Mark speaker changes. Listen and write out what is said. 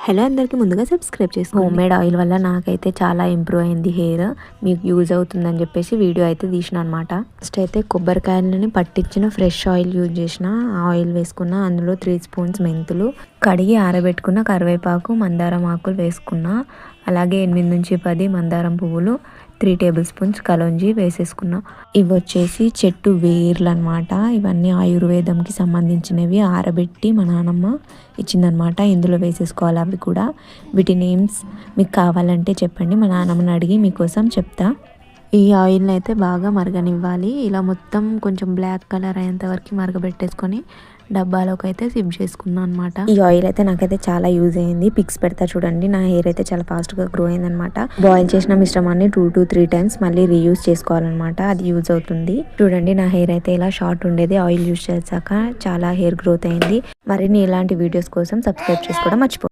Speaker 1: Hello అందరికీ ముందుగా subscribe చేసుకోండి. హోమ్ మేడ్ ఆయిల్ వల్ల నాకైతే చాలా ఇంప్రూవ్ అయింది హెయిర్. మీకు యూజ్ అవుతుందని చెప్పేసి వీడియో అయితే తీసిన అనమాట. ఫస్ట్ అయితే కొబ్బరికాయలని పట్టించిన ఫ్రెష్ ఆయిల్ యూజ్ చేసిన. ఆయిల్ వేసుకున్న, అందులో 3 స్పూన్స్ మెంతులు, కడిగి ఆరబెట్టుకున్న కరివేపాకు, మందారం ఆకులు వేసుకున్న. అలాగే 8 నుంచి 10 మందారం పువ్వులు, 3 టేబుల్ స్పూన్స్ కలోంజీ వేసేసుకున్నా. ఇవి వచ్చేసి చెట్టు వేర్లు అనమాట. ఇవన్నీ ఆయుర్వేదంకి సంబంధించినవి. ఆరబెట్టి మా నాన్నమ్మ ఇచ్చిందనమాట. ఇందులో వేసేసుకోవాలి అవి కూడా. వీటి నేమ్స్ మీకు కావాలంటే చెప్పండి, మా నాన్నమ్మని అడిగి మీకోసం చెప్తా. ఈ ఆయిల్ని అయితే బాగా మరగనివ్వాలి. ఇలా మొత్తం కొంచెం బ్లాక్ కలర్ అయ్యేంత వరకు మరగబెట్టేసుకొని డబ్బాలోకి అయితే సిప్ చేసుకున్నాను అనమాట. ఈ ఆయిల్ అయితే నాకైతే చాలా యూజ్ అయింది. పిక్స్ పెడతా చూడండి. నా హెయిర్ అయితే చాలా ఫాస్ట్గా గ్రో అయిందనమాట. బాయిల్ చేసిన మిశ్రమాన్ని 2 to 3 టైమ్స్ మళ్ళీ రీయూజ్ చేసుకోవాలన్నమాట. అది యూజ్ అవుతుంది. చూడండి, నా హెయిర్ అయితే ఇలా షార్ట్ ఉండేది. ఆయిల్ యూజ్ చేశాక చాలా హెయిర్ గ్రోత్ అయింది. మరిన్ని ఇలాంటి వీడియోస్ కోసం సబ్స్క్రైబ్ చేసుకోవడం మర్చిపో.